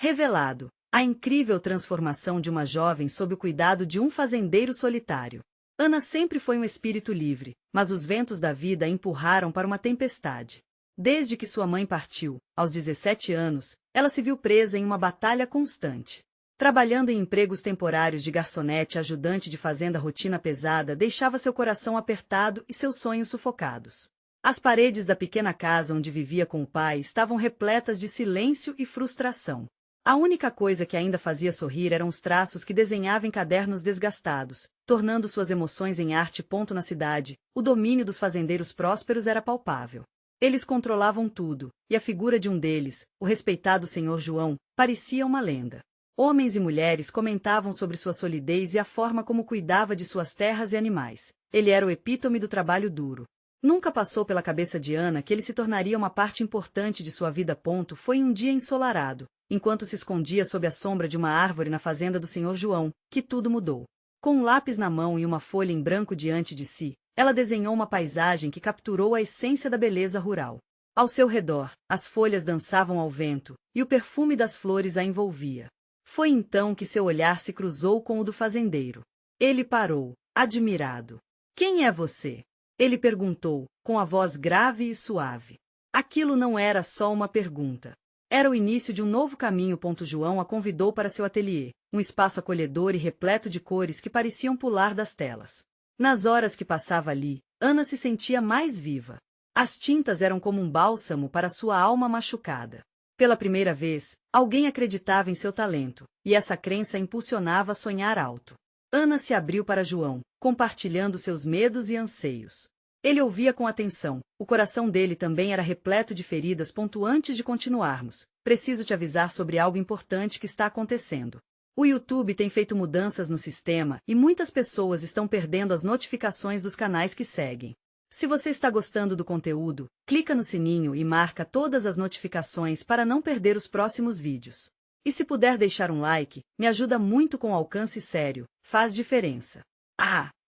Revelado. A incrível transformação de uma jovem sob o cuidado de um fazendeiro solitário. Ana sempre foi um espírito livre, mas os ventos da vida a empurraram para uma tempestade. Desde que sua mãe partiu, aos 17 anos, ela se viu presa em uma batalha constante. Trabalhando em empregos temporários de garçonete, ajudante de fazenda, rotina pesada deixava seu coração apertado e seus sonhos sufocados. As paredes da pequena casa onde vivia com o pai estavam repletas de silêncio e frustração. A única coisa que ainda fazia sorrir eram os traços que desenhava em cadernos desgastados, tornando suas emoções em arte. Na cidade, o domínio dos fazendeiros prósperos era palpável. Eles controlavam tudo, e a figura de um deles, o respeitado senhor João, parecia uma lenda. Homens e mulheres comentavam sobre sua solidez e a forma como cuidava de suas terras e animais. Ele era o epítome do trabalho duro. Nunca passou pela cabeça de Ana que ele se tornaria uma parte importante de sua vida. Foi um dia ensolarado, enquanto se escondia sob a sombra de uma árvore na fazenda do senhor João, que tudo mudou. Com um lápis na mão e uma folha em branco diante de si, ela desenhou uma paisagem que capturou a essência da beleza rural. Ao seu redor, as folhas dançavam ao vento, e o perfume das flores a envolvia. Foi então que seu olhar se cruzou com o do fazendeiro. Ele parou, admirado. "Quem é você?" ele perguntou, com a voz grave e suave. Aquilo não era só uma pergunta. Era o início de um novo caminho. João a convidou para seu ateliê, um espaço acolhedor e repleto de cores que pareciam pular das telas. Nas horas que passava ali, Ana se sentia mais viva. As tintas eram como um bálsamo para sua alma machucada. Pela primeira vez, alguém acreditava em seu talento, e essa crença impulsionava a sonhar alto. Ana se abriu para João, compartilhando seus medos e anseios. Ele ouvia com atenção, o coração dele também era repleto de feridas. Antes de continuarmos, preciso te avisar sobre algo importante que está acontecendo. O YouTube tem feito mudanças no sistema e muitas pessoas estão perdendo as notificações dos canais que seguem. Se você está gostando do conteúdo, clica no sininho e marca todas as notificações para não perder os próximos vídeos. E se puder deixar um like, me ajuda muito com alcance sério, faz diferença.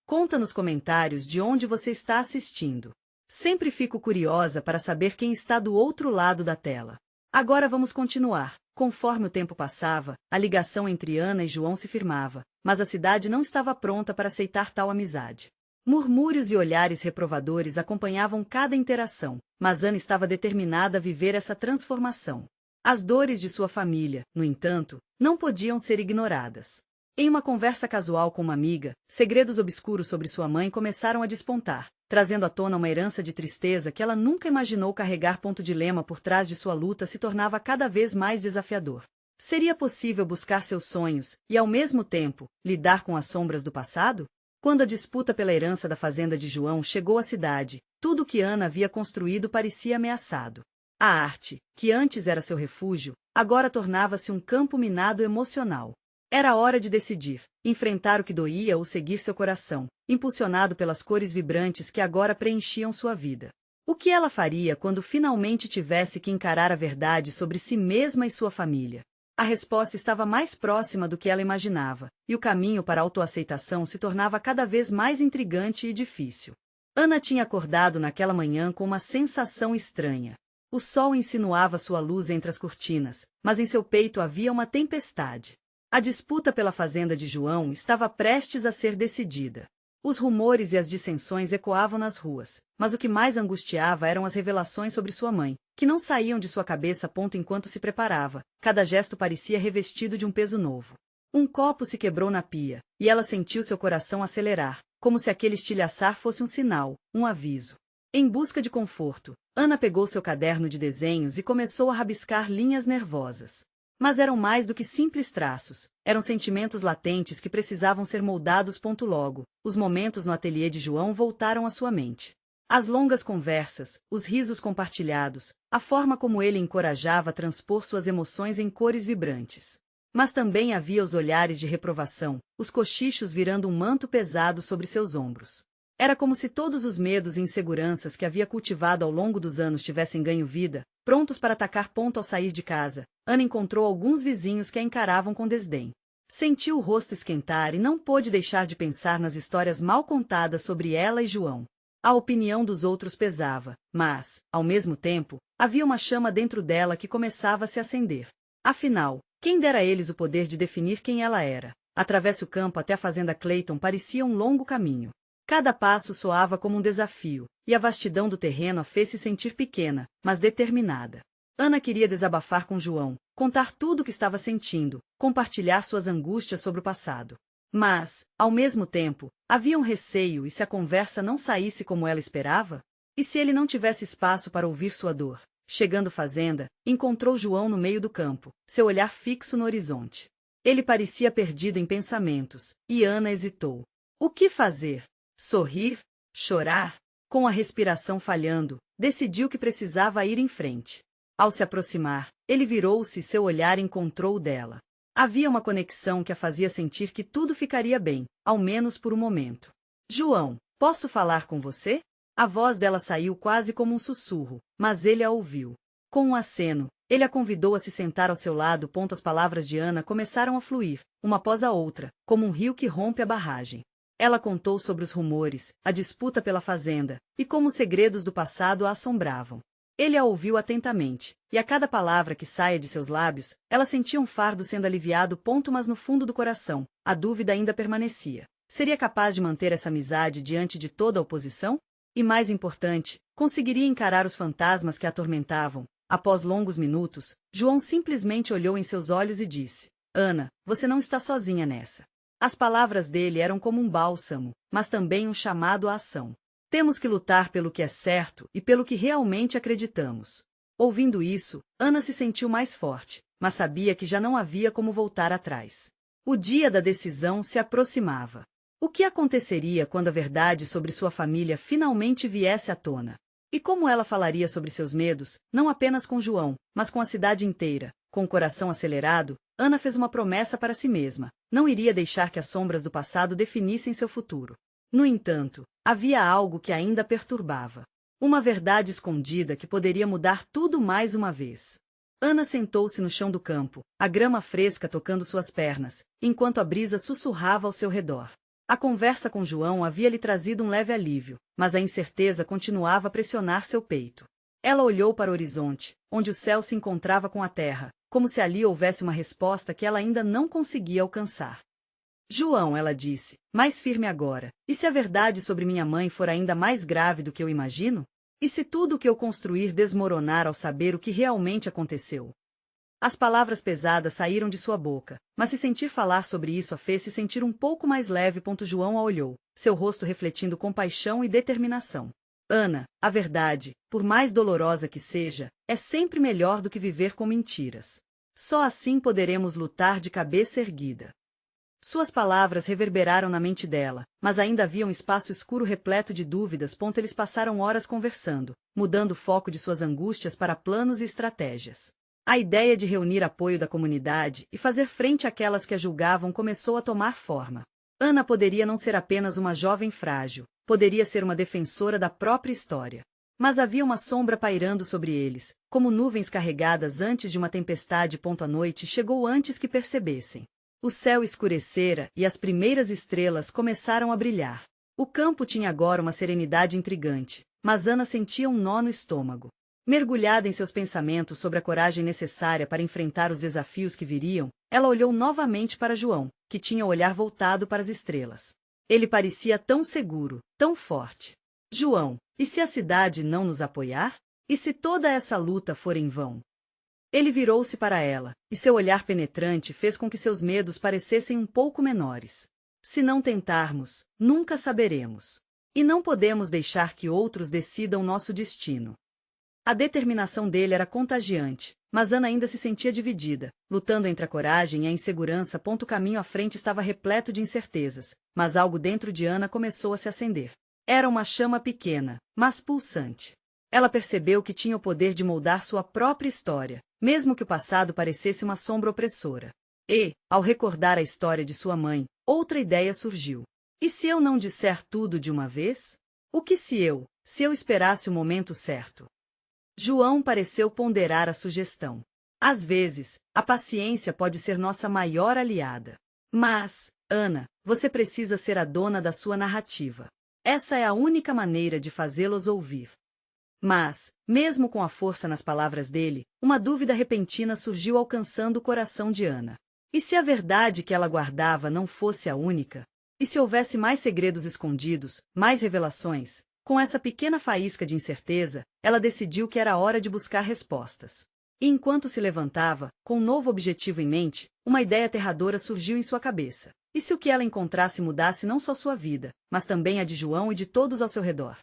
Conta nos comentários de onde você está assistindo. Sempre fico curiosa para saber quem está do outro lado da tela. Agora vamos continuar. Conforme o tempo passava, a ligação entre Ana e João se firmava, mas a cidade não estava pronta para aceitar tal amizade. Murmúrios e olhares reprovadores acompanhavam cada interação, mas Ana estava determinada a viver essa transformação. As dores de sua família, no entanto, não podiam ser ignoradas. Em uma conversa casual com uma amiga, segredos obscuros sobre sua mãe começaram a despontar, trazendo à tona uma herança de tristeza que ela nunca imaginou carregar. Dilema por trás de sua luta se tornava cada vez mais desafiador. Seria possível buscar seus sonhos e, ao mesmo tempo, lidar com as sombras do passado? Quando a disputa pela herança da fazenda de João chegou à cidade, tudo o que Ana havia construído parecia ameaçado. A arte, que antes era seu refúgio, agora tornava-se um campo minado emocional. Era hora de decidir, enfrentar o que doía ou seguir seu coração, impulsionado pelas cores vibrantes que agora preenchiam sua vida. O que ela faria quando finalmente tivesse que encarar a verdade sobre si mesma e sua família? A resposta estava mais próxima do que ela imaginava, e o caminho para a autoaceitação se tornava cada vez mais intrigante e difícil. Ana tinha acordado naquela manhã com uma sensação estranha. O sol insinuava sua luz entre as cortinas, mas em seu peito havia uma tempestade. A disputa pela fazenda de João estava prestes a ser decidida. Os rumores e as dissensões ecoavam nas ruas, mas o que mais angustiava eram as revelações sobre sua mãe, que não saíam de sua cabeça. Enquanto se preparava, cada gesto parecia revestido de um peso novo. Um copo se quebrou na pia, e ela sentiu seu coração acelerar, como se aquele estilhaçar fosse um sinal, um aviso. Em busca de conforto, Ana pegou seu caderno de desenhos e começou a rabiscar linhas nervosas. Mas eram mais do que simples traços, eram sentimentos latentes que precisavam ser moldados. Logo, os momentos no ateliê de João voltaram à sua mente. As longas conversas, os risos compartilhados, a forma como ele encorajava a transpor suas emoções em cores vibrantes. Mas também havia os olhares de reprovação, os cochichos virando um manto pesado sobre seus ombros. Era como se todos os medos e inseguranças que havia cultivado ao longo dos anos tivessem ganho vida, prontos para atacar. Ao sair de casa, Ana encontrou alguns vizinhos que a encaravam com desdém. Sentiu o rosto esquentar e não pôde deixar de pensar nas histórias mal contadas sobre ela e João. A opinião dos outros pesava, mas, ao mesmo tempo, havia uma chama dentro dela que começava a se acender. Afinal, Quem dera a eles o poder de definir quem ela era. Através o campo até a fazenda Clayton parecia um longo caminho. Cada passo soava como um desafio, e a vastidão do terreno a fez-se sentir pequena, mas determinada. Ana queria desabafar com João, contar tudo o que estava sentindo, compartilhar suas angústias sobre o passado. Mas, ao mesmo tempo, havia um receio e se a conversa não saísse como ela esperava? E se ele não tivesse espaço para ouvir sua dor? Chegando à fazenda, encontrou João no meio do campo, seu olhar fixo no horizonte. Ele parecia perdido em pensamentos, e Ana hesitou. O que fazer? Sorrir? Chorar? Com a respiração falhando, decidiu que precisava ir em frente. Ao se aproximar, ele virou-se e seu olhar encontrou o dela. Havia uma conexão que a fazia sentir que tudo ficaria bem, ao menos por um momento. João, posso falar com você? A voz dela saiu quase como um sussurro, mas ele a ouviu. Com um aceno, ele a convidou a se sentar ao seu lado. As palavras de Ana começaram a fluir, uma após a outra, como um rio que rompe a barragem. Ela contou sobre os rumores, a disputa pela fazenda, e como os segredos do passado a assombravam. Ele a ouviu atentamente, e a cada palavra que saia de seus lábios, ela sentia um fardo sendo aliviado. Mas no fundo do coração, a dúvida ainda permanecia. Seria capaz de manter essa amizade diante de toda a oposição? E mais importante, conseguiria encarar os fantasmas que a atormentavam? Após longos minutos, João simplesmente olhou em seus olhos e disse: Ana, você não está sozinha nessa. As palavras dele eram como um bálsamo, mas também um chamado à ação. Temos que lutar pelo que é certo e pelo que realmente acreditamos. Ouvindo isso, Ana se sentiu mais forte, mas sabia que já não havia como voltar atrás. O dia da decisão se aproximava. O que aconteceria quando a verdade sobre sua família finalmente viesse à tona? E como ela falaria sobre seus medos, não apenas com João, mas com a cidade inteira? Com o coração acelerado, Ana fez uma promessa para si mesma: não iria deixar que as sombras do passado definissem seu futuro. No entanto, havia algo que ainda perturbava. Uma verdade escondida que poderia mudar tudo mais uma vez. Ana sentou-se no chão do campo, a grama fresca tocando suas pernas, enquanto a brisa sussurrava ao seu redor. A conversa com João havia lhe trazido um leve alívio, mas a incerteza continuava a pressionar seu peito. Ela olhou para o horizonte, onde o céu se encontrava com a terra, como se ali houvesse uma resposta que ela ainda não conseguia alcançar. João, ela disse, mais firme agora, e se a verdade sobre minha mãe for ainda mais grave do que eu imagino? E se tudo o que eu construir desmoronar ao saber o que realmente aconteceu? As palavras pesadas saíram de sua boca, mas se sentir falar sobre isso a fez-se sentir um pouco mais leve. João a olhou, seu rosto refletindo compaixão e determinação. Ana, a verdade, por mais dolorosa que seja, é sempre melhor do que viver com mentiras. Só assim poderemos lutar de cabeça erguida. Suas palavras reverberaram na mente dela, mas ainda havia um espaço escuro repleto de dúvidas. Eles passaram horas conversando, mudando o foco de suas angústias para planos e estratégias. A ideia de reunir apoio da comunidade e fazer frente àquelas que a julgavam começou a tomar forma. Ana poderia não ser apenas uma jovem frágil, poderia ser uma defensora da própria história. Mas havia uma sombra pairando sobre eles, como nuvens carregadas antes de uma tempestade. A noite chegou antes que percebessem. O céu escurecera e as primeiras estrelas começaram a brilhar. O campo tinha agora uma serenidade intrigante, mas Ana sentia um nó no estômago. Mergulhada em seus pensamentos sobre a coragem necessária para enfrentar os desafios que viriam, ela olhou novamente para João, que tinha o olhar voltado para as estrelas. Ele parecia tão seguro, tão forte. João, e se a cidade não nos apoiar? E se toda essa luta for em vão? Ele virou-se para ela, e seu olhar penetrante fez com que seus medos parecessem um pouco menores. Se não tentarmos, nunca saberemos. E não podemos deixar que outros decidam nosso destino. A determinação dele era contagiante, mas Ana ainda se sentia dividida, lutando entre a coragem e a insegurança. O caminho à frente estava repleto de incertezas, mas algo dentro de Ana começou a se acender. Era uma chama pequena, mas pulsante. Ela percebeu que tinha o poder de moldar sua própria história, mesmo que o passado parecesse uma sombra opressora. E, ao recordar a história de sua mãe, outra ideia surgiu. E se eu não disser tudo de uma vez? O que se eu esperasse o momento certo? João pareceu ponderar a sugestão. Às vezes, a paciência pode ser nossa maior aliada. Mas, Ana, você precisa ser a dona da sua narrativa. Essa é a única maneira de fazê-los ouvir. Mas, mesmo com a força nas palavras dele, uma dúvida repentina surgiu alcançando o coração de Ana. E se a verdade que ela guardava não fosse a única? E se houvesse mais segredos escondidos, mais revelações? Com essa pequena faísca de incerteza, ela decidiu que era hora de buscar respostas. E enquanto se levantava, com um novo objetivo em mente, uma ideia aterradora surgiu em sua cabeça. E se o que ela encontrasse mudasse não só sua vida, mas também a de João e de todos ao seu redor?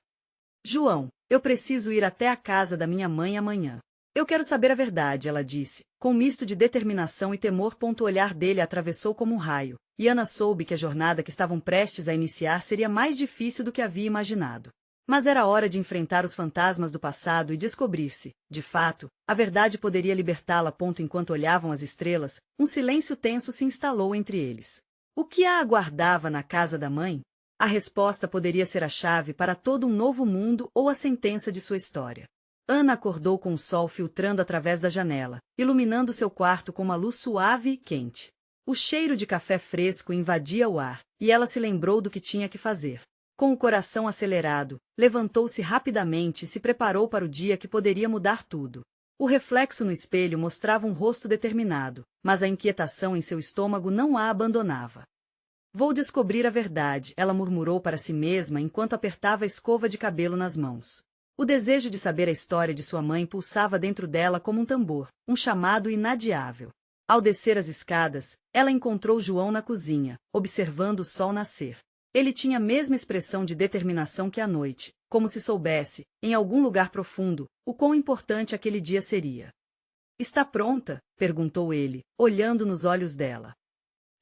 João, eu preciso ir até a casa da minha mãe amanhã. Eu quero saber a verdade, ela disse, com um misto de determinação e temor. O olhar dele a atravessou como um raio, e Ana soube que a jornada que estavam prestes a iniciar seria mais difícil do que havia imaginado. Mas era hora de enfrentar os fantasmas do passado e descobrir-se, de fato, a verdade poderia libertá-la. Enquanto olhavam as estrelas, um silêncio tenso se instalou entre eles. O que a aguardava na casa da mãe? A resposta poderia ser a chave para todo um novo mundo ou a sentença de sua história. Ana acordou com o sol filtrando através da janela, iluminando seu quarto com uma luz suave e quente. O cheiro de café fresco invadia o ar, e ela se lembrou do que tinha que fazer. Com o coração acelerado, levantou-se rapidamente e se preparou para o dia que poderia mudar tudo. O reflexo no espelho mostrava um rosto determinado, mas a inquietação em seu estômago não a abandonava. Vou descobrir a verdade, ela murmurou para si mesma enquanto apertava a escova de cabelo nas mãos. O desejo de saber a história de sua mãe pulsava dentro dela como um tambor, um chamado inadiável. Ao descer as escadas, ela encontrou João na cozinha, observando o sol nascer. Ele tinha a mesma expressão de determinação que a noite, como se soubesse, em algum lugar profundo, o quão importante aquele dia seria. Está pronta? Perguntou ele, olhando nos olhos dela.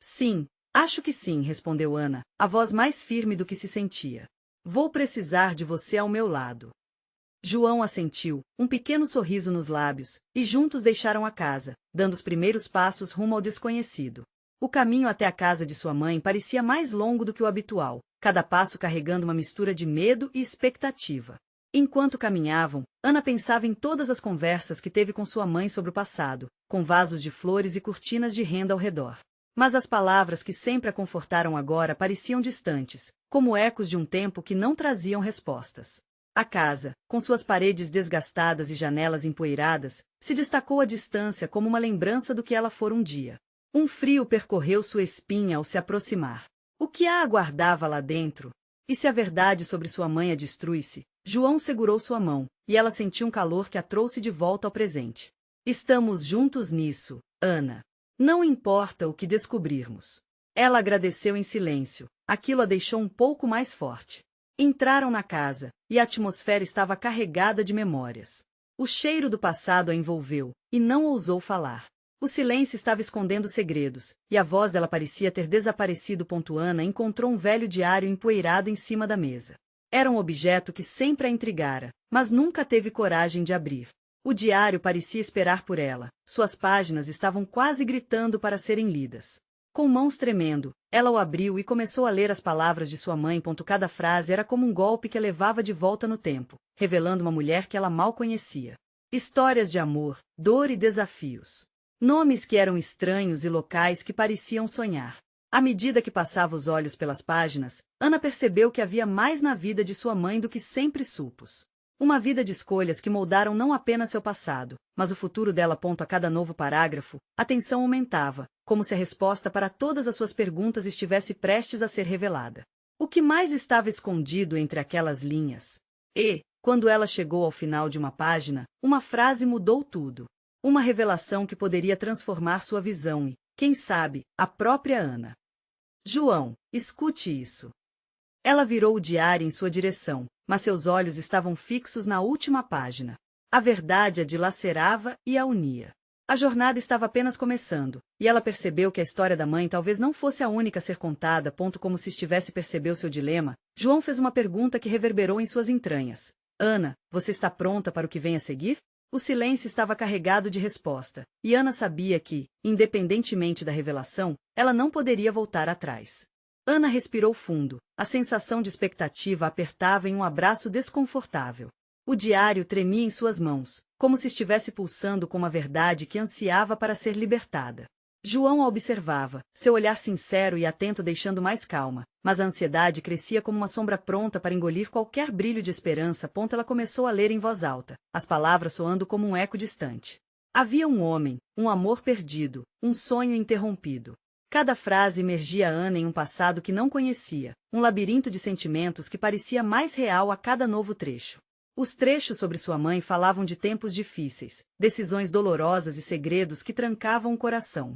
Sim, acho que sim, respondeu Ana, a voz mais firme do que se sentia. Vou precisar de você ao meu lado. João assentiu, um pequeno sorriso nos lábios, e juntos deixaram a casa, dando os primeiros passos rumo ao desconhecido. O caminho até a casa de sua mãe parecia mais longo do que o habitual, cada passo carregando uma mistura de medo e expectativa. Enquanto caminhavam, Ana pensava em todas as conversas que teve com sua mãe sobre o passado, com vasos de flores e cortinas de renda ao redor. Mas as palavras que sempre a confortaram agora pareciam distantes, como ecos de um tempo que não traziam respostas. A casa, com suas paredes desgastadas e janelas empoeiradas, se destacou à distância como uma lembrança do que ela fora um dia. Um frio percorreu sua espinha ao se aproximar. O que a aguardava lá dentro? E se a verdade sobre sua mãe a destruísse? João segurou sua mão, e ela sentiu um calor que a trouxe de volta ao presente. Estamos juntos nisso, Ana. Não importa o que descobrirmos. Ela agradeceu em silêncio. Aquilo a deixou um pouco mais forte. Entraram na casa, e a atmosfera estava carregada de memórias. O cheiro do passado a envolveu, e não ousou falar. O silêncio estava escondendo segredos, e a voz dela parecia ter desaparecido. Ana encontrou um velho diário empoeirado em cima da mesa. Era um objeto que sempre a intrigara, mas nunca teve coragem de abrir. O diário parecia esperar por ela, suas páginas estavam quase gritando para serem lidas. Com mãos tremendo, ela o abriu e começou a ler as palavras de sua mãe. Cada frase era como um golpe que a levava de volta no tempo, revelando uma mulher que ela mal conhecia. Histórias de amor, dor e desafios. Nomes que eram estranhos e locais que pareciam sonhar. À medida que passava os olhos pelas páginas, Ana percebeu que havia mais na vida de sua mãe do que sempre supôs. Uma vida de escolhas que moldaram não apenas seu passado, mas o futuro dela. A cada novo parágrafo, a tensão aumentava, como se a resposta para todas as suas perguntas estivesse prestes a ser revelada. O que mais estava escondido entre aquelas linhas? E, quando ela chegou ao final de uma página, uma frase mudou tudo. Uma revelação que poderia transformar sua visão e, quem sabe, a própria Ana. João, escute isso. Ela virou o diário em sua direção, mas seus olhos estavam fixos na última página. A verdade a dilacerava e a unia. A jornada estava apenas começando, e ela percebeu que a história da mãe talvez não fosse a única a ser contada. Como se estivesse percebeu seu dilema, João fez uma pergunta que reverberou em suas entranhas. Ana, você está pronta para o que vem a seguir? O silêncio estava carregado de resposta, e Ana sabia que, independentemente da revelação, ela não poderia voltar atrás. Ana respirou fundo, a sensação de expectativa a apertava em um abraço desconfortável. O diário tremia em suas mãos, como se estivesse pulsando com uma verdade que ansiava para ser libertada. João a observava, seu olhar sincero e atento deixando mais calma, mas a ansiedade crescia como uma sombra pronta para engolir qualquer brilho de esperança. Ela começou a ler em voz alta, as palavras soando como um eco distante. Havia um homem, um amor perdido, um sonho interrompido. Cada frase imergia Ana em um passado que não conhecia, um labirinto de sentimentos que parecia mais real a cada novo trecho. Os trechos sobre sua mãe falavam de tempos difíceis, decisões dolorosas e segredos que trancavam o coração.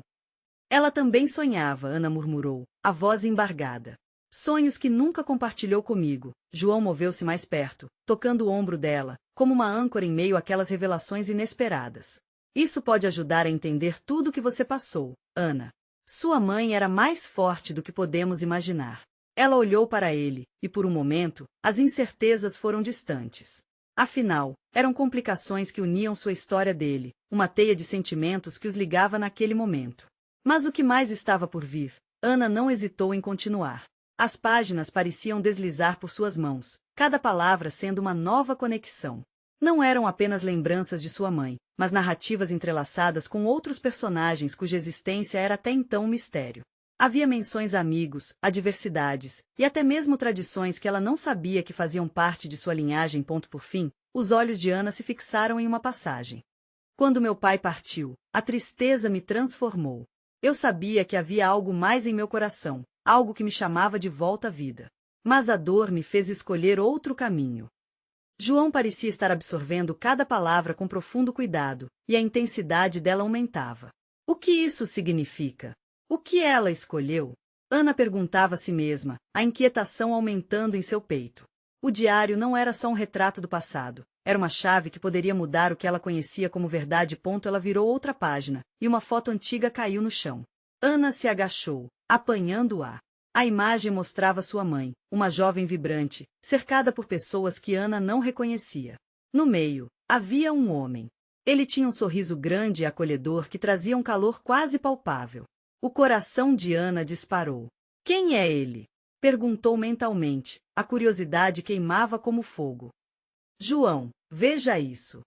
Ela também sonhava, Ana murmurou, a voz embargada. Sonhos que nunca compartilhou comigo. João moveu-se mais perto, tocando o ombro dela, como uma âncora em meio àquelas revelações inesperadas. Isso pode ajudar a entender tudo o que você passou, Ana. Sua mãe era mais forte do que podemos imaginar. Ela olhou para ele, e por um momento, as incertezas foram distantes. Afinal, eram complicações que uniam sua história dele, uma teia de sentimentos que os ligava naquele momento. Mas o que mais estava por vir? Ana não hesitou em continuar. As páginas pareciam deslizar por suas mãos, cada palavra sendo uma nova conexão. Não eram apenas lembranças de sua mãe, mas narrativas entrelaçadas com outros personagens cuja existência era até então um mistério. Havia menções a amigos, adversidades, e até mesmo tradições que ela não sabia que faziam parte de sua linhagem. Por fim, os olhos de Ana se fixaram em uma passagem. Quando meu pai partiu, a tristeza me transformou. Eu sabia que havia algo mais em meu coração, algo que me chamava de volta à vida. Mas a dor me fez escolher outro caminho. João parecia estar absorvendo cada palavra com profundo cuidado, e a intensidade dela aumentava. O que isso significa? O que ela escolheu? Ana perguntava a si mesma, a inquietação aumentando em seu peito. O diário não era só um retrato do passado, era uma chave que poderia mudar o que ela conhecia como verdade. Ela virou outra página, e uma foto antiga caiu no chão. Ana se agachou, apanhando-a. A imagem mostrava sua mãe, uma jovem vibrante, cercada por pessoas que Ana não reconhecia. No meio, havia um homem. Ele tinha um sorriso grande e acolhedor que trazia um calor quase palpável. O coração de Ana disparou. Quem é ele? Perguntou mentalmente, a curiosidade queimava como fogo. João, veja isso.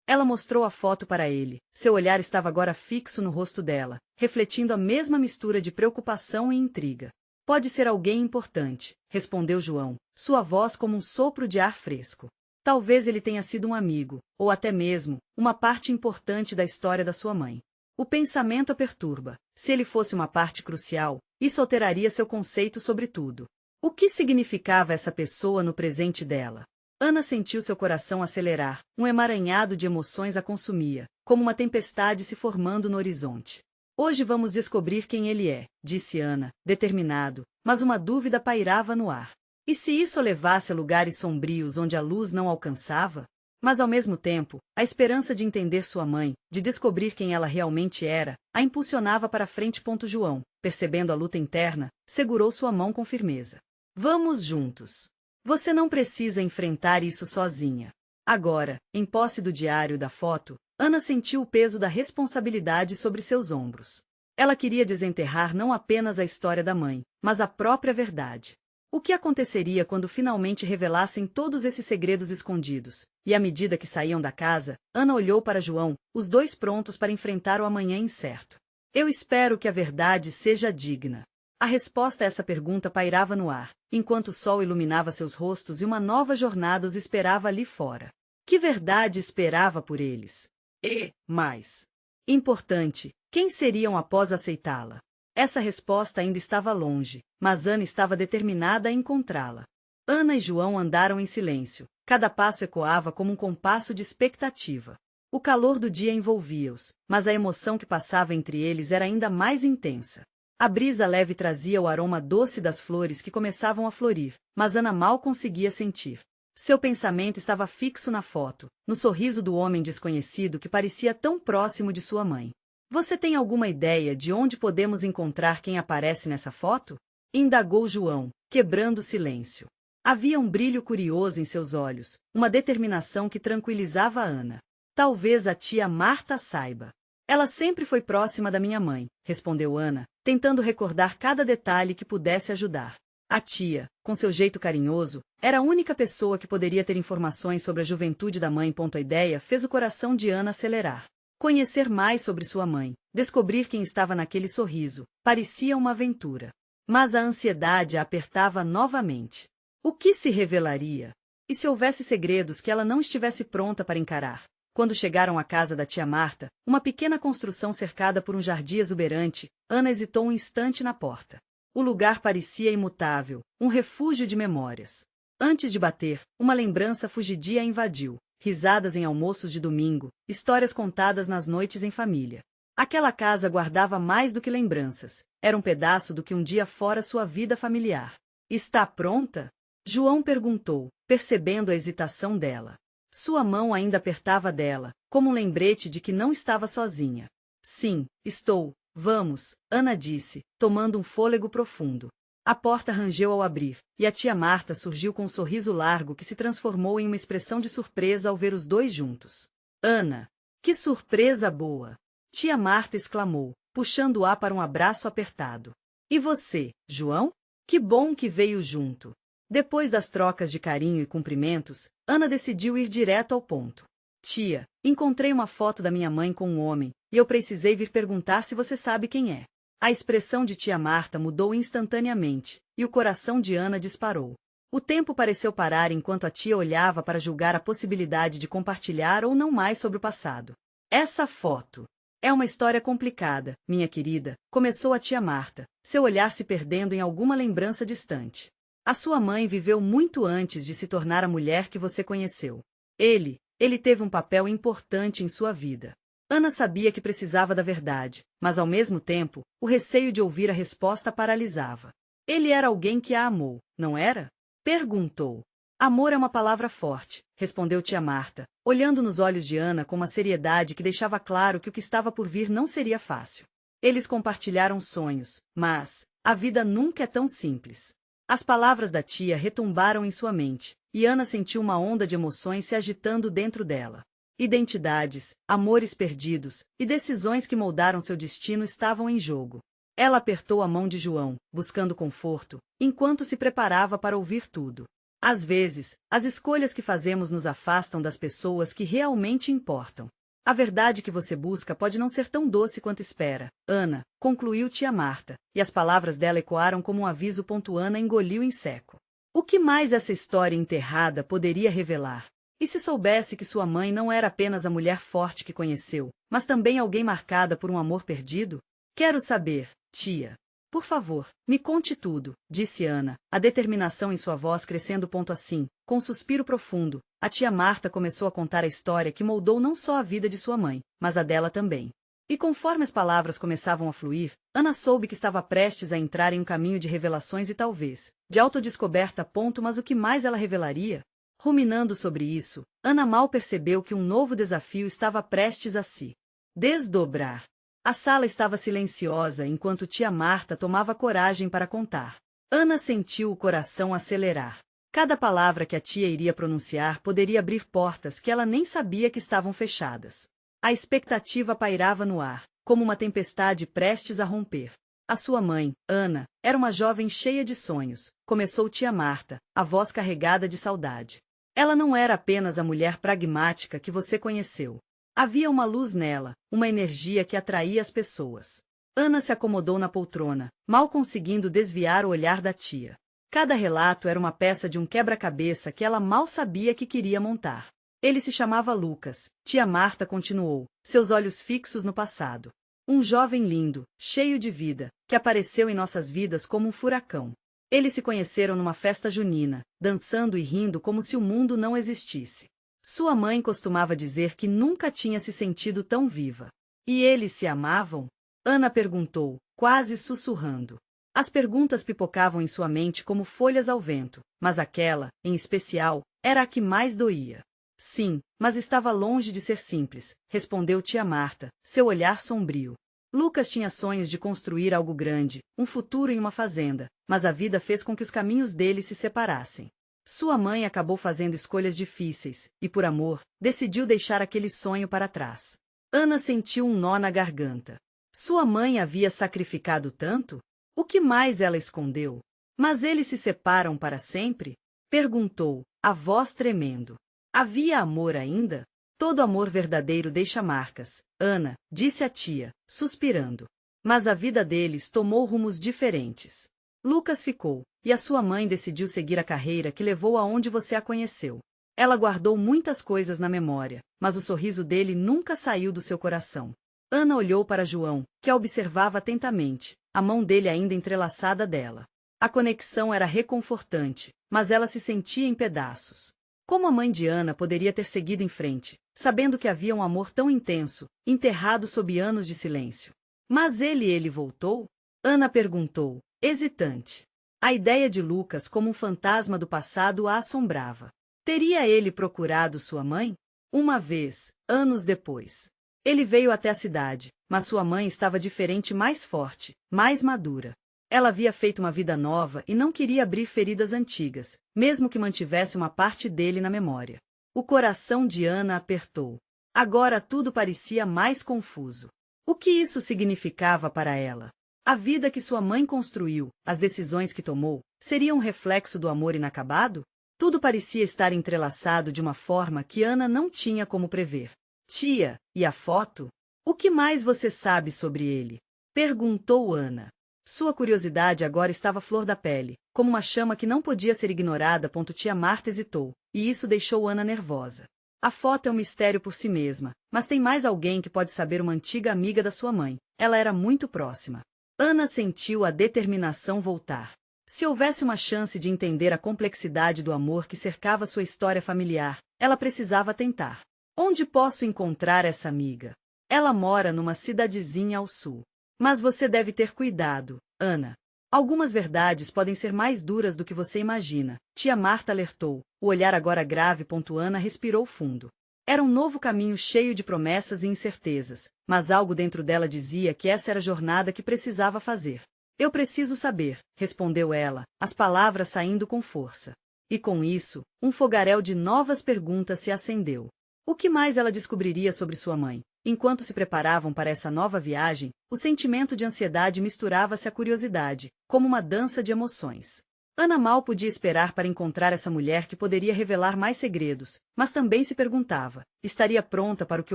Ela mostrou a foto para ele, seu olhar estava agora fixo no rosto dela, refletindo a mesma mistura de preocupação e intriga. Pode ser alguém importante, respondeu João, sua voz como um sopro de ar fresco. Talvez ele tenha sido um amigo, ou até mesmo, uma parte importante da história da sua mãe. O pensamento a perturba. Se ele fosse uma parte crucial, isso alteraria seu conceito sobre tudo. O que significava essa pessoa no presente dela? Ana sentiu seu coração acelerar, um emaranhado de emoções a consumia, como uma tempestade se formando no horizonte. Hoje vamos descobrir quem ele é, disse Ana, determinado, mas uma dúvida pairava no ar. E se isso a levasse a lugares sombrios onde a luz não alcançava? Mas ao mesmo tempo, a esperança de entender sua mãe, de descobrir quem ela realmente era, a impulsionava para frente. João, percebendo a luta interna, segurou sua mão com firmeza. Vamos juntos. Você não precisa enfrentar isso sozinha. Agora, em posse do diário e da foto, Ana sentiu o peso da responsabilidade sobre seus ombros. Ela queria desenterrar não apenas a história da mãe, mas a própria verdade. O que aconteceria quando finalmente revelassem todos esses segredos escondidos? E à medida que saíam da casa, Ana olhou para João, os dois prontos para enfrentar o amanhã incerto. Eu espero que a verdade seja digna. A resposta a essa pergunta pairava no ar, enquanto o sol iluminava seus rostos e uma nova jornada os esperava ali fora. Que verdade esperava por eles? E, mais importante, quem seriam após aceitá-la? Essa resposta ainda estava longe, mas Ana estava determinada a encontrá-la. Ana e João andaram em silêncio, cada passo ecoava como um compasso de expectativa. O calor do dia envolvia-os, mas a emoção que passava entre eles era ainda mais intensa. A brisa leve trazia o aroma doce das flores que começavam a florir, mas Ana mal conseguia sentir. Seu pensamento estava fixo na foto, no sorriso do homem desconhecido que parecia tão próximo de sua mãe. Você tem alguma ideia de onde podemos encontrar quem aparece nessa foto? Indagou João, quebrando o silêncio. Havia um brilho curioso em seus olhos, uma determinação que tranquilizava Ana. Talvez a tia Marta saiba. Ela sempre foi próxima da minha mãe, respondeu Ana, tentando recordar cada detalhe que pudesse ajudar. A tia, com seu jeito carinhoso, era a única pessoa que poderia ter informações sobre a juventude da mãe. A ideia fez o coração de Ana acelerar. Conhecer mais sobre sua mãe, descobrir quem estava naquele sorriso, parecia uma aventura. Mas a ansiedade a apertava novamente. O que se revelaria? E se houvesse segredos que ela não estivesse pronta para encarar? Quando chegaram à casa da tia Marta, uma pequena construção cercada por um jardim exuberante, Ana hesitou um instante na porta. O lugar parecia imutável, um refúgio de memórias. Antes de bater, uma lembrança fugidia a invadiu. Risadas em almoços de domingo, histórias contadas nas noites em família. Aquela casa guardava mais do que lembranças, era um pedaço do que um dia fora sua vida familiar. Está pronta? João perguntou, percebendo a hesitação dela. Sua mão ainda apertava dela, como um lembrete de que não estava sozinha. Sim, estou. Vamos, Ana disse, tomando um fôlego profundo. A porta rangeu ao abrir, e a tia Marta surgiu com um sorriso largo que se transformou em uma expressão de surpresa ao ver os dois juntos. Ana! Que surpresa boa! Tia Marta exclamou, puxando-a para um abraço apertado. E você, João? Que bom que veio junto! Depois das trocas de carinho e cumprimentos, Ana decidiu ir direto ao ponto. Tia, encontrei uma foto da minha mãe com um homem, e eu precisei vir perguntar se você sabe quem é. A expressão de tia Marta mudou instantaneamente, e o coração de Ana disparou. O tempo pareceu parar enquanto a tia olhava para julgar a possibilidade de compartilhar ou não mais sobre o passado. Essa foto é uma história complicada, minha querida, começou a tia Marta, seu olhar se perdendo em alguma lembrança distante. A sua mãe viveu muito antes de se tornar a mulher que você conheceu. Ele teve um papel importante em sua vida. Ana sabia que precisava da verdade, mas ao mesmo tempo, o receio de ouvir a resposta paralisava. Ele era alguém que a amou, não era? Perguntou. Amor é uma palavra forte, respondeu tia Marta, olhando nos olhos de Ana com uma seriedade que deixava claro que o que estava por vir não seria fácil. Eles compartilharam sonhos, mas a vida nunca é tão simples. As palavras da tia retumbaram em sua mente, e Ana sentiu uma onda de emoções se agitando dentro dela. Identidades, amores perdidos e decisões que moldaram seu destino estavam em jogo. Ela apertou a mão de João, buscando conforto, enquanto se preparava para ouvir tudo. Às vezes, as escolhas que fazemos nos afastam das pessoas que realmente importam. A verdade que você busca pode não ser tão doce quanto espera, Ana, concluiu tia Marta, e as palavras dela ecoaram como um aviso. Ana engoliu em seco. O que mais essa história enterrada poderia revelar? E se soubesse que sua mãe não era apenas a mulher forte que conheceu, mas também alguém marcada por um amor perdido? Quero saber, tia. Por favor, me conte tudo, disse Ana, a determinação em sua voz crescendo. Assim, com um suspiro profundo, a tia Marta começou a contar a história que moldou não só a vida de sua mãe, mas a dela também. E conforme as palavras começavam a fluir, Ana soube que estava prestes a entrar em um caminho de revelações e talvez, de autodescoberta. Mas o que mais ela revelaria? Ruminando sobre isso, Ana mal percebeu que um novo desafio estava prestes a se desdobrar. A sala estava silenciosa enquanto tia Marta tomava coragem para contar. Ana sentiu o coração acelerar. Cada palavra que a tia iria pronunciar poderia abrir portas que ela nem sabia que estavam fechadas. A expectativa pairava no ar, como uma tempestade prestes a romper. A sua mãe, Ana, era uma jovem cheia de sonhos, começou tia Marta, a voz carregada de saudade. Ela não era apenas a mulher pragmática que você conheceu. Havia uma luz nela, uma energia que atraía as pessoas. Ana se acomodou na poltrona, mal conseguindo desviar o olhar da tia. Cada relato era uma peça de um quebra-cabeça que ela mal sabia que queria montar. Ele se chamava Lucas, tia Marta continuou, seus olhos fixos no passado. Um jovem lindo, cheio de vida, que apareceu em nossas vidas como um furacão. Eles se conheceram numa festa junina, dançando e rindo como se o mundo não existisse. Sua mãe costumava dizer que nunca tinha se sentido tão viva. E eles se amavam? Ana perguntou, quase sussurrando. As perguntas pipocavam em sua mente como folhas ao vento, mas aquela, em especial, era a que mais doía. Sim, mas estava longe de ser simples, respondeu tia Marta, seu olhar sombrio. Lucas tinha sonhos de construir algo grande, um futuro em uma fazenda, mas a vida fez com que os caminhos deles se separassem. Sua mãe acabou fazendo escolhas difíceis, e por amor, decidiu deixar aquele sonho para trás. Ana sentiu um nó na garganta. Sua mãe havia sacrificado tanto? O que mais ela escondeu? Mas eles se separam para sempre? Perguntou, a voz tremendo. Havia amor ainda? Todo amor verdadeiro deixa marcas, Ana, disse a tia, suspirando. Mas a vida deles tomou rumos diferentes. Lucas ficou, e a sua mãe decidiu seguir a carreira que levou aonde você a conheceu. Ela guardou muitas coisas na memória, mas o sorriso dele nunca saiu do seu coração. Ana olhou para João, que a observava atentamente, a mão dele ainda entrelaçada dela. A conexão era reconfortante, mas ela se sentia em pedaços. Como a mãe de Ana poderia ter seguido em frente, sabendo que havia um amor tão intenso, enterrado sob anos de silêncio? Mas ele voltou? Ana perguntou, hesitante. A ideia de Lucas como um fantasma do passado a assombrava. Teria ele procurado sua mãe? Uma vez, anos depois. Ele veio até a cidade, mas sua mãe estava diferente, mais forte, mais madura. Ela havia feito uma vida nova e não queria abrir feridas antigas, mesmo que mantivesse uma parte dele na memória. O coração de Ana apertou. Agora tudo parecia mais confuso. O que isso significava para ela? A vida que sua mãe construiu, as decisões que tomou, seriam um reflexo do amor inacabado? Tudo parecia estar entrelaçado de uma forma que Ana não tinha como prever. Tia, e a foto? O que mais você sabe sobre ele? Perguntou Ana. Sua curiosidade agora estava à flor da pele, como uma chama que não podia ser ignorada. Tia Marta hesitou, e isso deixou Ana nervosa. A foto é um mistério por si mesma, mas tem mais alguém que pode saber, uma antiga amiga da sua mãe. Ela era muito próxima. Ana sentiu a determinação voltar. Se houvesse uma chance de entender a complexidade do amor que cercava sua história familiar, ela precisava tentar. Onde posso encontrar essa amiga? Ela mora numa cidadezinha ao sul. Mas você deve ter cuidado, Ana. Algumas verdades podem ser mais duras do que você imagina. Tia Marta alertou, o olhar agora grave. Ana respirou fundo. Era um novo caminho cheio de promessas e incertezas, mas algo dentro dela dizia que essa era a jornada que precisava fazer. Eu preciso saber, respondeu ela, as palavras saindo com força. E com isso, um fogaréu de novas perguntas se acendeu. O que mais ela descobriria sobre sua mãe? Enquanto se preparavam para essa nova viagem, o sentimento de ansiedade misturava-se à curiosidade, como uma dança de emoções. Ana mal podia esperar para encontrar essa mulher que poderia revelar mais segredos, mas também se perguntava, estaria pronta para o que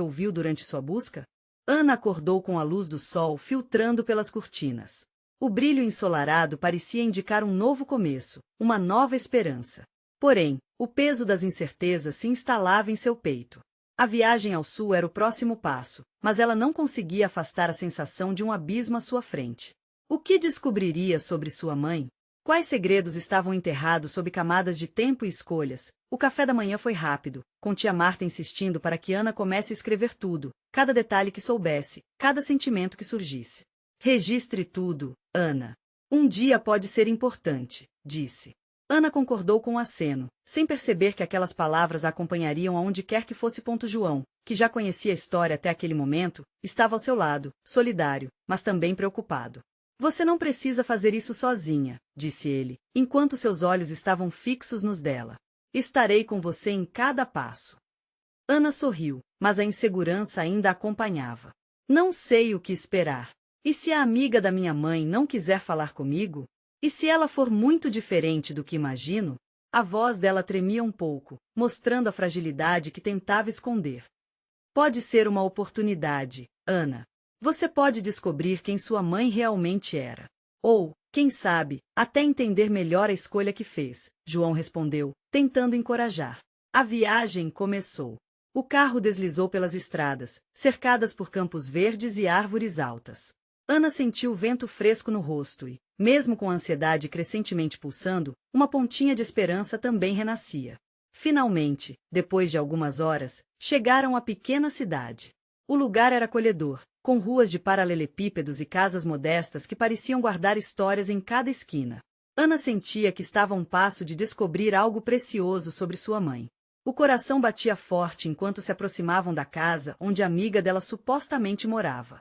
ouviu durante sua busca? Ana acordou com a luz do sol filtrando pelas cortinas. O brilho ensolarado parecia indicar um novo começo, uma nova esperança. Porém, o peso das incertezas se instalava em seu peito. A viagem ao sul era o próximo passo, mas ela não conseguia afastar a sensação de um abismo à sua frente. O que descobriria sobre sua mãe? Quais segredos estavam enterrados sob camadas de tempo e escolhas? O café da manhã foi rápido, com tia Marta insistindo para que Ana comece a escrever tudo, cada detalhe que soubesse, cada sentimento que surgisse. Registre tudo, Ana. Um dia pode ser importante, disse. Ana concordou com um aceno, sem perceber que aquelas palavras a acompanhariam aonde quer que fosse. João, que já conhecia a história até aquele momento, estava ao seu lado, solidário, mas também preocupado. Você não precisa fazer isso sozinha, disse ele, enquanto seus olhos estavam fixos nos dela. Estarei com você em cada passo. Ana sorriu, mas a insegurança ainda a acompanhava. Não sei o que esperar. E se a amiga da minha mãe não quiser falar comigo? E se ela for muito diferente do que imagino? A voz dela tremia um pouco, mostrando a fragilidade que tentava esconder. Pode ser uma oportunidade, Ana. Você pode descobrir quem sua mãe realmente era. Ou, quem sabe, até entender melhor a escolha que fez, João respondeu, tentando encorajar. A viagem começou. O carro deslizou pelas estradas, cercadas por campos verdes e árvores altas. Ana sentiu o vento fresco no rosto e, mesmo com a ansiedade crescentemente pulsando, uma pontinha de esperança também renascia. Finalmente, depois de algumas horas, chegaram à pequena cidade. O lugar era acolhedor, com ruas de paralelepípedos e casas modestas que pareciam guardar histórias em cada esquina. Ana sentia que estava a um passo de descobrir algo precioso sobre sua mãe. O coração batia forte enquanto se aproximavam da casa onde a amiga dela supostamente morava.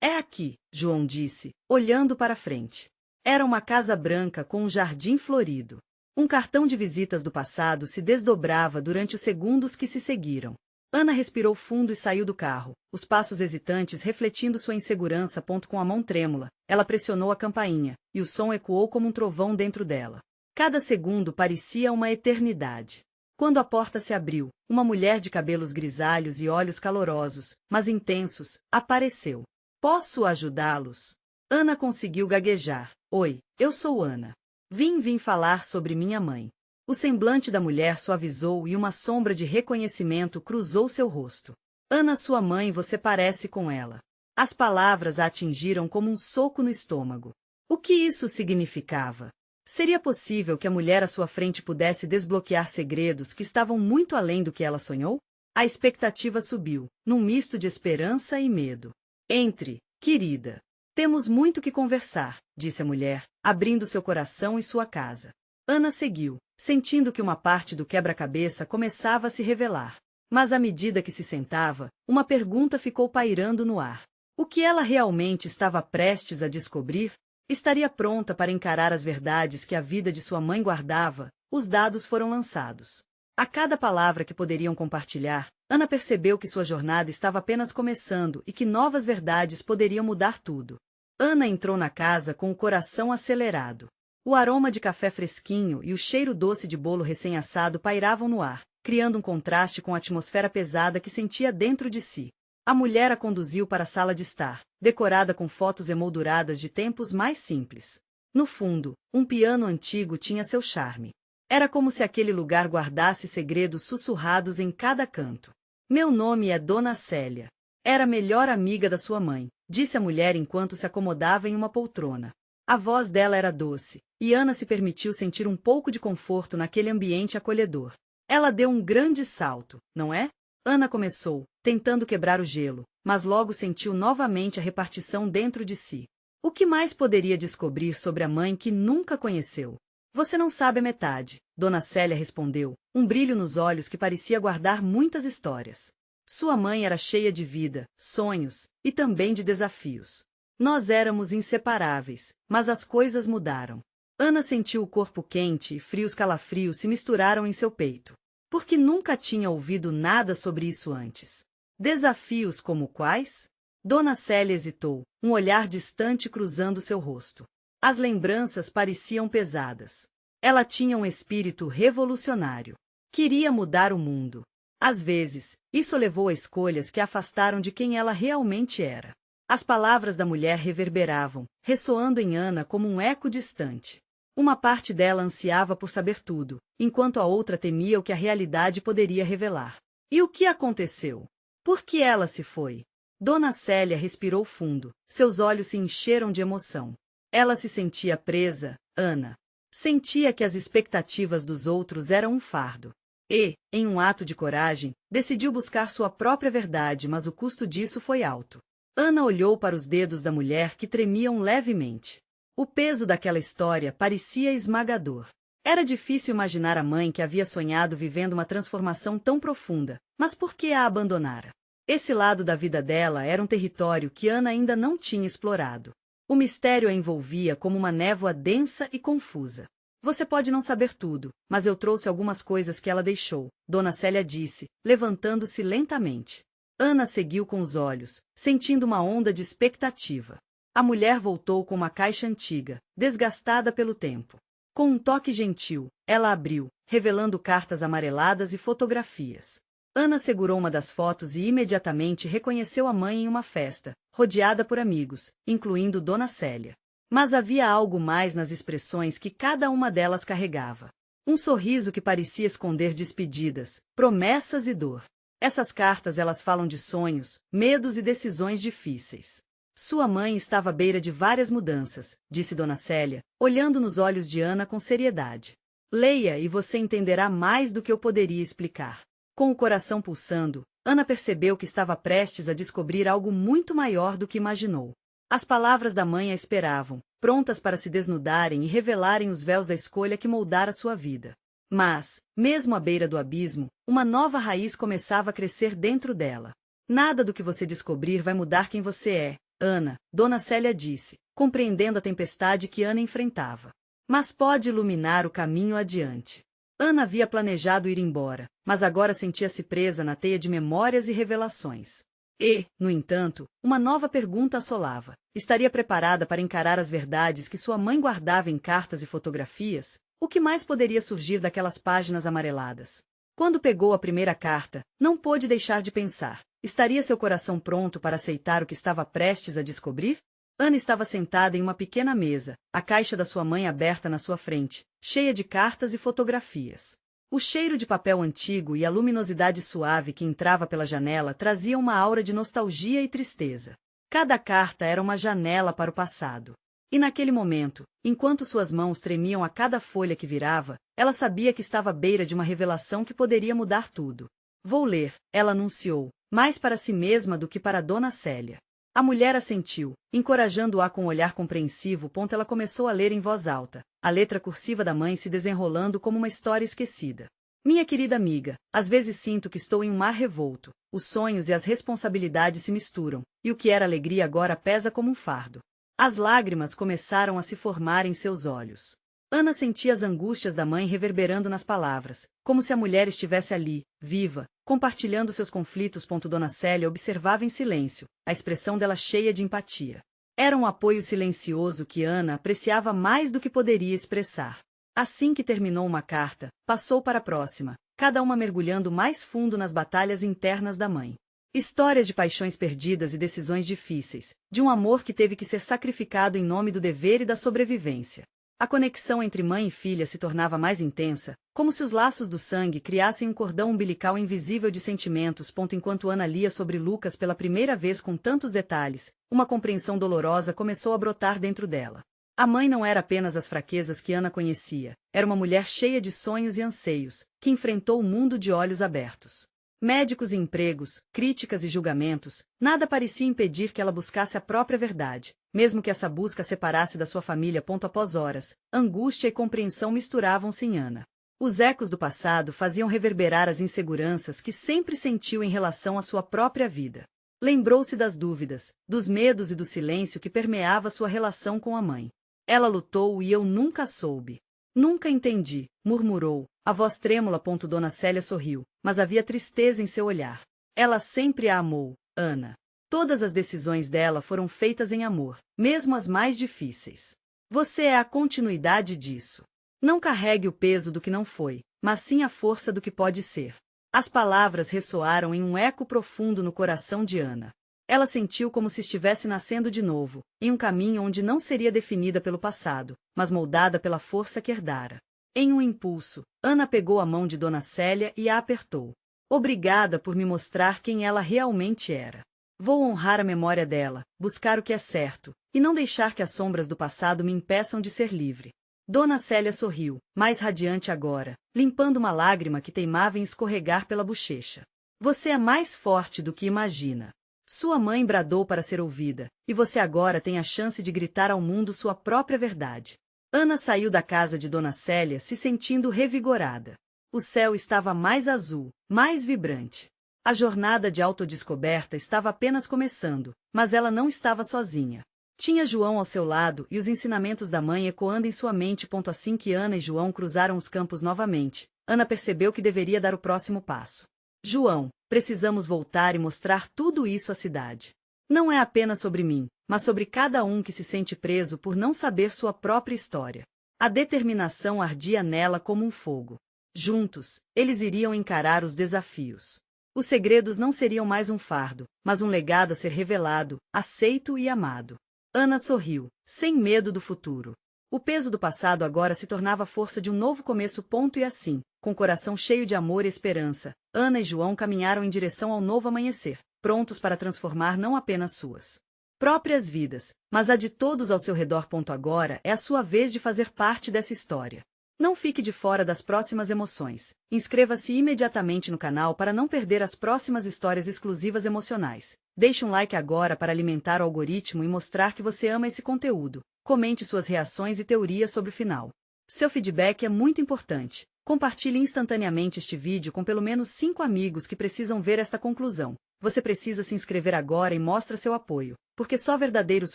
É aqui, João disse, olhando para frente. Era uma casa branca com um jardim florido. Um cartão de visitas do passado se desdobrava durante os segundos que se seguiram. Ana respirou fundo e saiu do carro, os passos hesitantes refletindo sua insegurança. Com a mão trêmula, ela pressionou a campainha, e o som ecoou como um trovão dentro dela. Cada segundo parecia uma eternidade. Quando a porta se abriu, uma mulher de cabelos grisalhos e olhos calorosos, mas intensos, apareceu. Posso ajudá-los? Ana conseguiu gaguejar. Oi, eu sou Ana. Vim falar sobre minha mãe. O semblante da mulher suavizou e uma sombra de reconhecimento cruzou seu rosto. Ana, sua mãe, você parece com ela. As palavras a atingiram como um soco no estômago. O que isso significava? Seria possível que a mulher à sua frente pudesse desbloquear segredos que estavam muito além do que ela sonhou? A expectativa subiu, num misto de esperança e medo. Entre, querida. Temos muito que conversar, disse a mulher, abrindo seu coração e sua casa. Ana seguiu, sentindo que uma parte do quebra-cabeça começava a se revelar. Mas à medida que se sentava, uma pergunta ficou pairando no ar. O que ela realmente estava prestes a descobrir? Estaria pronta para encarar as verdades que a vida de sua mãe guardava? Os dados foram lançados. A cada palavra que poderiam compartilhar, Ana percebeu que sua jornada estava apenas começando e que novas verdades poderiam mudar tudo. Ana entrou na casa com o coração acelerado. O aroma de café fresquinho e o cheiro doce de bolo recém-assado pairavam no ar, criando um contraste com a atmosfera pesada que sentia dentro de si. A mulher a conduziu para a sala de estar, decorada com fotos emolduradas de tempos mais simples. No fundo, um piano antigo tinha seu charme. Era como se aquele lugar guardasse segredos sussurrados em cada canto. Meu nome é Dona Célia. Era a melhor amiga da sua mãe, disse a mulher enquanto se acomodava em uma poltrona. A voz dela era doce, e Ana se permitiu sentir um pouco de conforto naquele ambiente acolhedor. Ela deu um grande salto, não é? Ana começou, tentando quebrar o gelo, mas logo sentiu novamente a repartição dentro de si. O que mais poderia descobrir sobre a mãe que nunca conheceu? Você não sabe a metade, Dona Célia respondeu, um brilho nos olhos que parecia guardar muitas histórias. Sua mãe era cheia de vida, sonhos, e também de desafios. Nós éramos inseparáveis, mas as coisas mudaram. Ana sentiu o corpo quente e frios calafrios se misturaram em seu peito. Porque nunca tinha ouvido nada sobre isso antes. Desafios como quais? Dona Célia hesitou, um olhar distante cruzando seu rosto. As lembranças pareciam pesadas. Ela tinha um espírito revolucionário. Queria mudar o mundo. Às vezes, isso levou a escolhas que a afastaram de quem ela realmente era. As palavras da mulher reverberavam, ressoando em Ana como um eco distante. Uma parte dela ansiava por saber tudo, enquanto a outra temia o que a realidade poderia revelar. E o que aconteceu? Por que ela se foi? Dona Célia respirou fundo, seus olhos se encheram de emoção. Ela se sentia presa, Ana. Sentia que as expectativas dos outros eram um fardo. E, em um ato de coragem, decidiu buscar sua própria verdade, mas o custo disso foi alto. Ana olhou para os dedos da mulher que tremiam levemente. O peso daquela história parecia esmagador. Era difícil imaginar a mãe que havia sonhado vivendo uma transformação tão profunda, mas por que a abandonara? Esse lado da vida dela era um território que Ana ainda não tinha explorado. O mistério a envolvia como uma névoa densa e confusa. Você pode não saber tudo, mas eu trouxe algumas coisas que ela deixou, Dona Célia disse, levantando-se lentamente. Ana seguiu com os olhos, sentindo uma onda de expectativa. A mulher voltou com uma caixa antiga, desgastada pelo tempo. Com um toque gentil, ela abriu, revelando cartas amareladas e fotografias. Ana segurou uma das fotos e imediatamente reconheceu a mãe em uma festa, rodeada por amigos, incluindo Dona Célia. Mas havia algo mais nas expressões que cada uma delas carregava. Um sorriso que parecia esconder despedidas, promessas e dor. Essas cartas elas falam de sonhos, medos e decisões difíceis. Sua mãe estava à beira de várias mudanças, disse Dona Célia, olhando nos olhos de Ana com seriedade. Leia e você entenderá mais do que eu poderia explicar. Com o coração pulsando, Ana percebeu que estava prestes a descobrir algo muito maior do que imaginou. As palavras da mãe a esperavam, prontas para se desnudarem e revelarem os véus da escolha que moldara sua vida. Mas, mesmo à beira do abismo, uma nova raiz começava a crescer dentro dela. Nada do que você descobrir vai mudar quem você é, Ana, Dona Célia disse, compreendendo a tempestade que Ana enfrentava. Mas pode iluminar o caminho adiante. Ana havia planejado ir embora, mas agora sentia-se presa na teia de memórias e revelações. E, no entanto, uma nova pergunta assolava. Estaria preparada para encarar as verdades que sua mãe guardava em cartas e fotografias? O que mais poderia surgir daquelas páginas amareladas? Quando pegou a primeira carta, não pôde deixar de pensar. Estaria seu coração pronto para aceitar o que estava prestes a descobrir? Ana estava sentada em uma pequena mesa, a caixa da sua mãe aberta na sua frente, cheia de cartas e fotografias. O cheiro de papel antigo e a luminosidade suave que entrava pela janela traziam uma aura de nostalgia e tristeza. Cada carta era uma janela para o passado. E naquele momento, enquanto suas mãos tremiam a cada folha que virava, ela sabia que estava à beira de uma revelação que poderia mudar tudo. Vou ler, ela anunciou, mais para si mesma do que para Dona Célia. A mulher assentiu, encorajando-a com um olhar compreensivo. Ela começou a ler em voz alta, a letra cursiva da mãe se desenrolando como uma história esquecida. Minha querida amiga, às vezes sinto que estou em um mar revolto. Os sonhos e as responsabilidades se misturam, e o que era alegria agora pesa como um fardo. As lágrimas começaram a se formar em seus olhos. Ana sentia as angústias da mãe reverberando nas palavras, como se a mulher estivesse ali, viva, compartilhando seus conflitos. Dona Célia observava em silêncio, a expressão dela cheia de empatia. Era um apoio silencioso que Ana apreciava mais do que poderia expressar. Assim que terminou uma carta, passou para a próxima, cada uma mergulhando mais fundo nas batalhas internas da mãe. Histórias de paixões perdidas e decisões difíceis, de um amor que teve que ser sacrificado em nome do dever e da sobrevivência. A conexão entre mãe e filha se tornava mais intensa, como se os laços do sangue criassem um cordão umbilical invisível de sentimentos. Enquanto Ana lia sobre Lucas pela primeira vez com tantos detalhes, uma compreensão dolorosa começou a brotar dentro dela. A mãe não era apenas as fraquezas que Ana conhecia, era uma mulher cheia de sonhos e anseios, que enfrentou o mundo de olhos abertos. Médicos e empregos, críticas e julgamentos, nada parecia impedir que ela buscasse a própria verdade, mesmo que essa busca separasse da sua família. Após horas, angústia e compreensão misturavam-se em Ana. Os ecos do passado faziam reverberar as inseguranças que sempre sentiu em relação à sua própria vida. Lembrou-se das dúvidas, dos medos e do silêncio que permeava sua relação com a mãe. Ela lutou e eu nunca soube. Nunca entendi, murmurou, a voz trêmula. Dona Célia sorriu, mas havia tristeza em seu olhar. Ela sempre a amou, Ana. Todas as decisões dela foram feitas em amor, mesmo as mais difíceis. Você é a continuidade disso. Não carregue o peso do que não foi, mas sim a força do que pode ser. As palavras ressoaram em um eco profundo no coração de Ana. Ela sentiu como se estivesse nascendo de novo, em um caminho onde não seria definida pelo passado, mas moldada pela força que herdara. Em um impulso, Ana pegou a mão de Dona Célia e a apertou. Obrigada por me mostrar quem ela realmente era. Vou honrar a memória dela, buscar o que é certo, e não deixar que as sombras do passado me impeçam de ser livre. Dona Célia sorriu, mais radiante agora, limpando uma lágrima que teimava em escorregar pela bochecha. Você é mais forte do que imagina. Sua mãe bradou para ser ouvida, e você agora tem a chance de gritar ao mundo sua própria verdade. Ana saiu da casa de Dona Célia se sentindo revigorada. O céu estava mais azul, mais vibrante. A jornada de autodescoberta estava apenas começando, mas ela não estava sozinha. Tinha João ao seu lado e os ensinamentos da mãe ecoando em sua mente. Assim que Ana e João cruzaram os campos novamente, Ana percebeu que deveria dar o próximo passo. João, precisamos voltar e mostrar tudo isso à cidade. Não é apenas sobre mim, mas sobre cada um que se sente preso por não saber sua própria história. A determinação ardia nela como um fogo. Juntos, eles iriam encarar os desafios. Os segredos não seriam mais um fardo, mas um legado a ser revelado, aceito e amado. Ana sorriu, sem medo do futuro. O peso do passado agora se tornava a força de um novo começo. E assim, com o coração cheio de amor e esperança, Ana e João caminharam em direção ao novo amanhecer, prontos para transformar não apenas suas próprias vidas, mas a de todos ao seu redor. Agora é a sua vez de fazer parte dessa história. Não fique de fora das próximas emoções. Inscreva-se imediatamente no canal para não perder as próximas histórias exclusivas emocionais. Deixe um like agora para alimentar o algoritmo e mostrar que você ama esse conteúdo. Comente suas reações e teorias sobre o final. Seu feedback é muito importante. Compartilhe instantaneamente este vídeo com pelo menos 5 amigos que precisam ver esta conclusão. Você precisa se inscrever agora e mostra seu apoio, porque só verdadeiros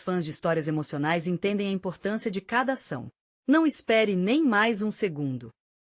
fãs de histórias emocionais entendem a importância de cada ação. Não espere nem mais um segundo.